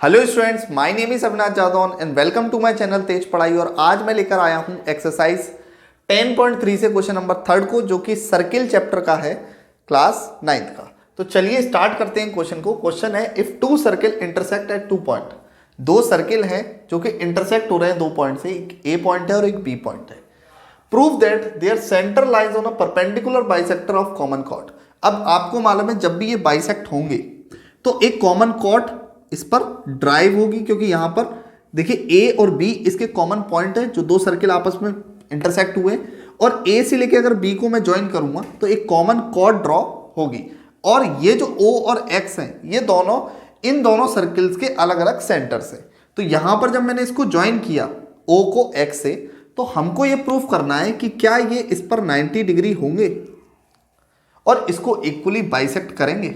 Hello students, my name is Avinash Jadaun and welcome to my channel Tej Padhai. और आज मैं लेकर आया हूं एक्सरसाइज 10.3 से क्वेश्चन नंबर 3 को, जो कि सर्किल चैप्टर का है, क्लास 9th का। तो चलिए स्टार्ट करते हैं क्वेश्चन को। क्वेश्चन है, if two circle intersect at 2 point. दो सर्किल हैं जो कि इंटरसेक्ट हो रहे हैं 2 पॉइंट से, एक ए पॉइंट है और एक बी पॉइंट है। Prove that their centre lies on a perpendicular bisector of common chord. अब आपको मालूम है, जब भी ये बाइसेक्ट होंगे तो एक कॉमन कॉर्ड इस पर ड्राइव होगी, क्योंकि यहां पर देखिए ए और बी इसके कॉमन पॉइंट है जो दो सर्किल आपस में इंटरसेक्ट हुए, और ए से लेके अगर बी को मैं ज्वाइन करूंगा तो एक कॉमन कॉर्ड ड्रॉ होगी। और ये जो ओ और एक्स हैं, ये दोनों इन दोनों सर्किल्स के अलग अलग सेंटर्स हैं। तो यहां पर जब मैंने इसको ज्वाइन किया ओ को एक्स से, तो हमको ये प्रूफ करना है कि क्या ये इस पर 90 डिग्री होंगे और इसको इक्वली बाइसेक्ट करेंगे।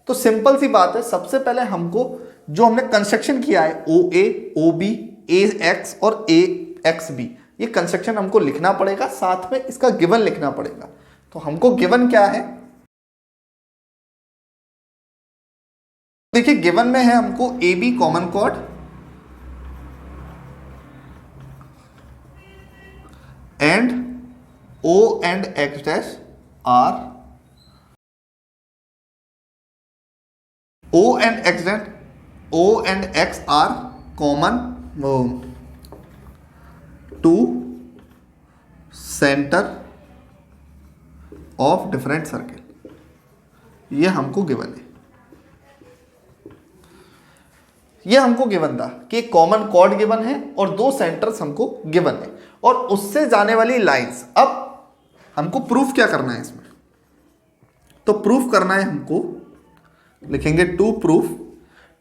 तो सिंपल सी बात है, सबसे पहले हमको जो हमने कंस्ट्रक्शन किया है ओ ए, ओ बी, ए एक्स और ए एक्स बी, ये कंस्ट्रक्शन हमको लिखना पड़ेगा, साथ में इसका गिवन लिखना पड़ेगा। तो हमको गिवन क्या है, देखिए गिवन में है हमको A B common chord and O and X dash R, O and X are common to center of different circle। ये हमको गिवन है, ये हमको गिवन था कि कॉमन कॉर्ड गिवन है और दो सेंटर्स हमको गिवन है और उससे जाने वाली लाइंस। अब हमको प्रूफ क्या करना है इसमें, तो प्रूफ करना है हमको, लिखेंगे टू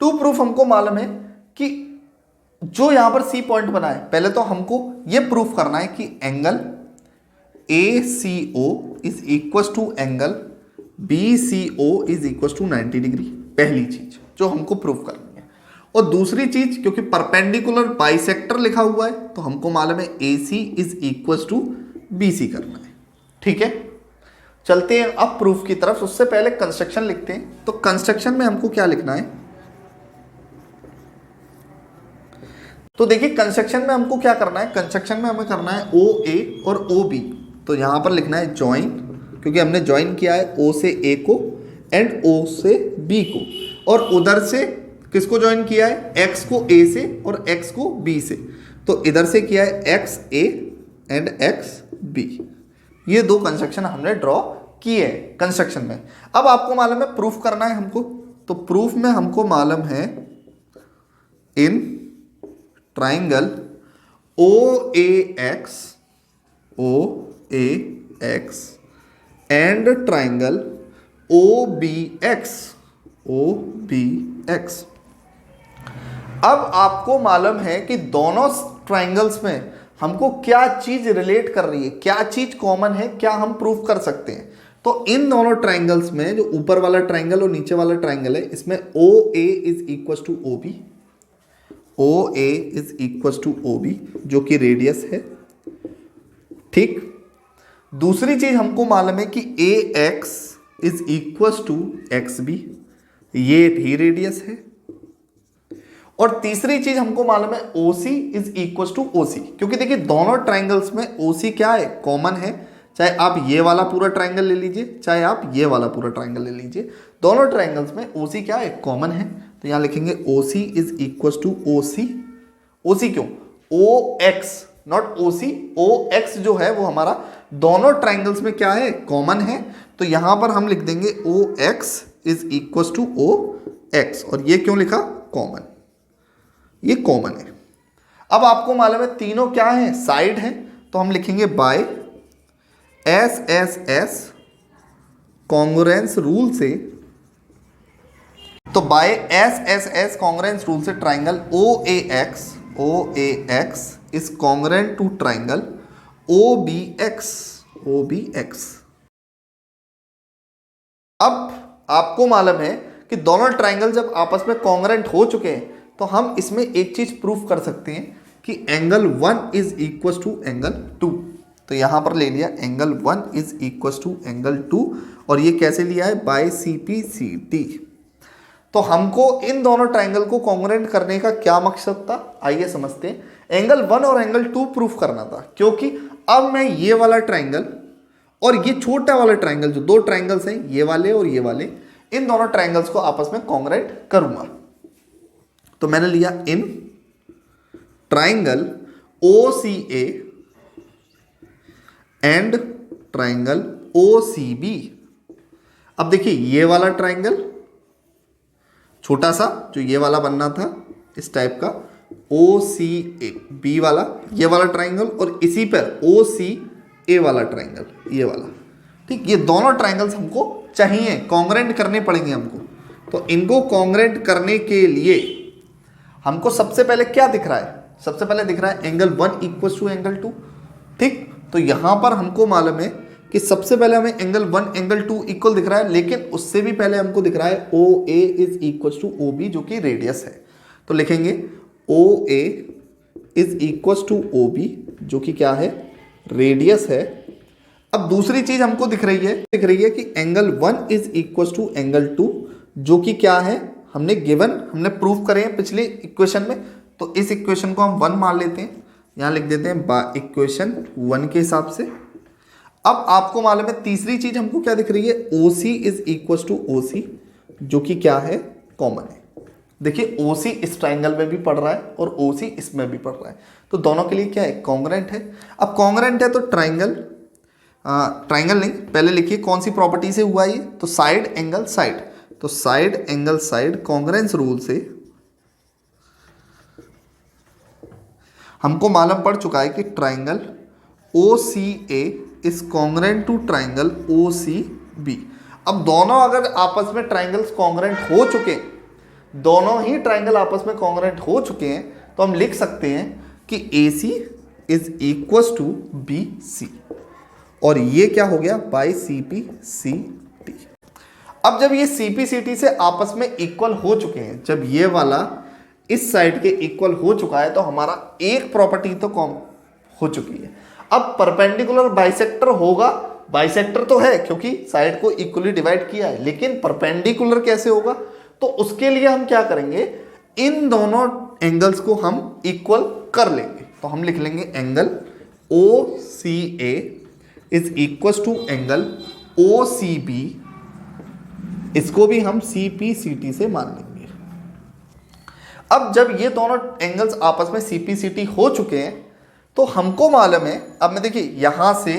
प्रूफ हमको मालूम है कि जो यहां पर सी पॉइंट बना है, पहले तो हमको ये प्रूफ करना है कि angle A C O is equal to angle B C O is equal to 90 degree. पहली चीज जो हमको प्रूफ करनी है। और दूसरी चीज, क्योंकि परपेंडिकुलर बाइसेक्टर लिखा हुआ है तो हमको मालूम है A C is equal to B C करना है। ठीक है, चलते हैं अब प्रूफ की तरफ। उससे पहले कंस्ट्रक्शन लिखते हैं। तो कंस्ट्रक्शन में हमको क्या लिखना है, तो देखिए कंस्ट्रक्शन में हमको क्या करना है, कंस्ट्रक्शन में हमें करना है ओ ए और ओ बी। तो यहां पर लिखना है ज्वाइन, क्योंकि हमने ज्वाइन किया है ओ से ए को एंड ओ से बी को, और उधर से किसको ज्वाइन किया है, एक्स को ए से और एक्स को बी से। तो इधर से किया है X A and X B. ये दो कंस्ट्रक्शन हमने ड्रॉ किए हैं कंस्ट्रक्शन में। अब आपको मालूम है प्रूफ करना है हमको, तो प्रूफ में हमको मालूम है in triangle O A X and triangle O B X. अब आपको मालूम है कि दोनों ट्राइंगल्स में हमको क्या चीज रिलेट कर रही है, क्या चीज कॉमन है, क्या हम प्रूफ कर सकते हैं। तो इन दोनों ट्राइंगल्स में जो ऊपर वाला ट्राइंगल और नीचे वाला ट्राइंगल है, इसमें O A is equal to O B, O A is equal to O B जो कि रेडियस है। ठीक, दूसरी चीज हमको मालूम है कि A X is equal to X B, ये भी रेडियस है। और तीसरी चीज हमको मालूम है OC is equal to OC, क्योंकि देखिए दोनों ट्राइंगल्स में OC क्या है, कॉमन है। चाहे आप ये वाला पूरा ट्राइंगल ले लीजिए, चाहे आप ये वाला पूरा ट्राइंगल ले लीजिए, दोनों ट्राइंगल्स में OC क्या है, कॉमन है। तो यहां लिखेंगे OC is equal to OC। OC क्यों, OX नॉट OC, OX जो है वो हमारा दोनों ट्राइंगल्स में क्या है, कॉमन है। तो यहां पर हम लिख देंगे OX is equal to OX। और ये क्यों लिखा, कॉमन, ये कॉमन है। अब आपको मालूम है तीनों क्या है, साइड है। तो हम लिखेंगे बाय एस कॉन्ग्रुएंस रूल से, तो बाय एस कॉन्ग्रुएंस रूल से triangle O A X is congruent to triangle O B X. अब आपको मालूम है कि दोनों ट्राइंगल जब आपस में कॉन्ग्रुएंट हो चुके हैं, तो हम इसमें एक चीज प्रूफ कर सकते हैं कि angle 1 is equal to angle 2। तो यहां पर ले लिया angle 1 is equal to angle 2, और ये कैसे लिया है, बाय CP/CD। तो हमको इन दोनों ट्राइंगल को कॉन्ग्रुएंट करने का क्या मकसद था, आइए समझते हैं। एंगल 1 और एंगल 2 प्रूफ करना था, क्योंकि अब मैं ये वाला ट्राइंगल और ये छोटा वाला ट्राइंगल, जो दो ट्राइंगल्स हैं ये वाले और ये वाले, इन दोनों ट्राइंगल्स को आपस में कॉन्ग्रुएंट करूंगा। तो मैंने लिया in triangle OCA and triangle OCB। अब देखिए ये वाला ट्राइंगल छोटा सा जो ये वाला बनना था इस टाइप का OCA, B वाला ये वाला ट्राइंगल, और इसी पर OCA वाला ट्राइंगल ये वाला, ठीक। ये दोनों ट्राइंगल्स हमको चाहिए, कॉन्ग्रुएंट करने पड़ेंगे हमको। तो इनको कॉन्ग्रुएंट करने के लिए हमको सबसे पहले क्या दिख रहा है, सबसे पहले दिख रहा है एंगल 1 इक्वल टू एंगल 2, ठीक। तो यहां पर हमको मालूम है कि सबसे पहले हमें एंगल 1 एंगल 2 इक्वल दिख रहा है, लेकिन उससे भी पहले हमको दिख रहा है OA is equal to OB जो कि रेडियस है। तो लिखेंगे OA is equal to OB जो कि क्या है, रेडियस है। अब दूसरी चीज हमको दिख रही है कि angle 1 is equal to angle 2 जो कि क्या है, हमने हमने प्रूफ करे हैं पिछले इक्वेशन में। तो इस इक्वेशन को हम 1 मान लेते हैं, यहां लिख देते हैं इक्वेशन 1 के हिसाब से। अब आपको मालूम है तीसरी चीज हमको क्या दिख रही है, OC is equal to OC जो कि क्या है, कॉमन है। देखिए OC इस ट्राइंगल में भी पड़ रहा है और OC इसमें भी पड़ रहा है, तो दोनों के लिए क्या है, कॉन्ग्रुएंट है। अब कॉन्ग्रुएंट है तो ट्राइंगल नहीं, पहले लिखिए कौन सी प्रॉपर्टी से हुआ ये, तो साइड एंगल साइड, तो side angle side congruence rule से हमको मालूम पड़ चुका है कि triangle OCA is congruent to triangle OCB। अब दोनों अगर आपस में ट्राइंगल्स कॉन्ग्रुएंट हो चुके, दोनों ही ट्राइंगल आपस में कॉन्ग्रुएंट हो चुके हैं, तो हम लिख सकते हैं कि AC is equal to BC, और ये क्या हो गया, बाई CPCT। अब जब ये CPCT से आपस में इक्वल हो चुके हैं, जब ये वाला इस साइड के इक्वल हो चुका है, तो हमारा एक प्रॉपर्टी तो कॉम हो चुकी है। अब परपेंडिकुलर बाइसेक्टर होगा, बाइसेक्टर तो है क्योंकि साइड को इक्वली डिवाइड किया है, लेकिन परपेंडिकुलर कैसे होगा, तो उसके लिए हम क्या करेंगे, इन दोनों एंगल्स को हम इक्वल कर लेंगे। तो हम लिख लेंगे angle OCA is equal to angle OCB, इसको भी हम CPCT से मान लेंगे। अब जब ये दोनों एंगल्स आपस में CPCT हो चुके हैं, तो हमको मालूम है, अब मैं देखिए यहां से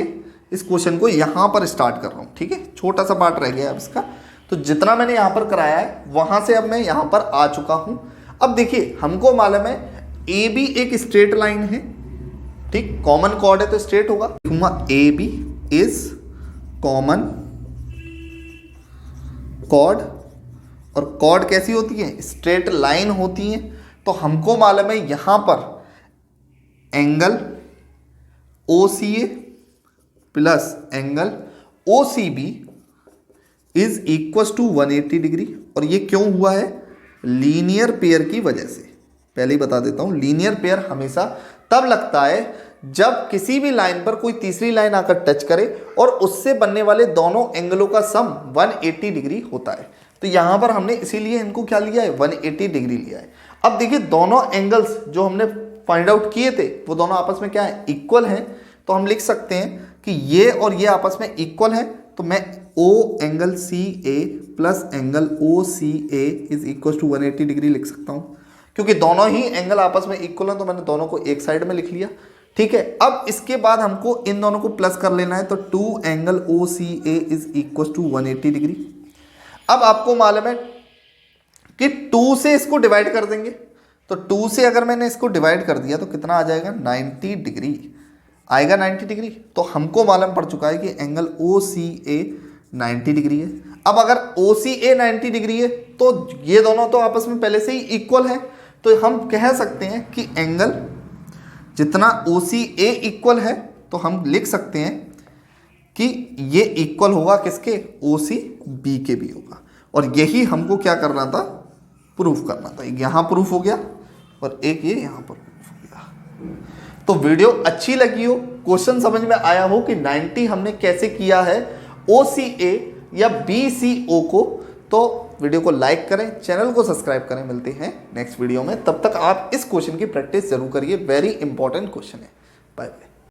इस क्वेश्चन को यहां पर स्टार्ट कर रहा हूं, ठीक है, छोटा सा पार्ट रह गया अब इसका। तो जितना मैंने यहां पर कराया है वहां से अब मैं यहां पर आ चुका हूं। अब देखिए हमको मालूम है AB एक स्ट्रेट लाइन है, ठीक, कॉमन कॉर्ड है तो स्ट्रेट होगा, लिखूंगा AB इज कॉमन कॉर्ड, और कॉर्ड कैसी होती है, स्ट्रेट लाइन होती है। तो हमको मालूम है यहां पर angle OCA plus angle OCB is equal to 180 degree, और ये क्यों हुआ है, लीनियर पेयर की वजह से। पहले ही बता देता हूं, लीनियर पेयर हमेशा तब लगता है जब किसी भी लाइन पर कोई तीसरी लाइन आकर टच करे और उससे बनने वाले दोनों एंगलों का सम 180 डिग्री होता है। तो यहां पर हमने इसीलिए इनको क्या लिया है, 180 डिग्री लिया है। अब देखिए दोनों एंगल्स जो हमने फाइंड आउट किए थे वो दोनों आपस में क्या है, इक्वल हैं। तो हम लिख सकते हैं कि ये और ये आपस में इक्वल है, तो मैं O angle CA plus angle OCA is equal to 180 degree लिख सकता हूं, क्योंकि दोनों ही एंगल आपस में इक्वल हैं, तो मैंने दोनों को एक साइड में लिख लिया, ठीक है। अब इसके बाद हमको इन दोनों को प्लस कर लेना है, तो 2 angle OCA is equal to 180 degree. अब आपको मालूम है कि 2 से इसको डिवाइड कर देंगे, तो 2 से अगर मैंने इसको डिवाइड कर दिया तो कितना आ जाएगा, 90 डिग्री आएगा, 90 डिग्री। तो हमको मालूम पड़ चुका है कि एंगल OCA 90 डिग्री है। अब अगर OCA 90 डिग्री है तो ये दोनों तो आपस में पहले से ही इक्वल है, तो हम कह सकते हैं कि एंगल जितना OCA इक्वल है, तो हम लिख सकते हैं कि ये इक्वल होगा किसके, OCB के भी होगा। और यही हमको क्या करना था, प्रूफ करना था। यहाँ प्रूफ हो गया और एक ये यहाँ पर प्रूफ हो गया। तो वीडियो अच्छी लगी हो, क्वेश्चन समझ में आया हो कि 90 हमने कैसे किया है OCA या BCO को तो वीडियो को लाइक करें, चैनल को सब्सक्राइब करें। मिलते हैं नेक्स्ट वीडियो में, तब तक आप इस क्वेश्चन की प्रैक्टिस जरूर करिए, वेरी इंपॉर्टेंट क्वेश्चन है। Bye bye.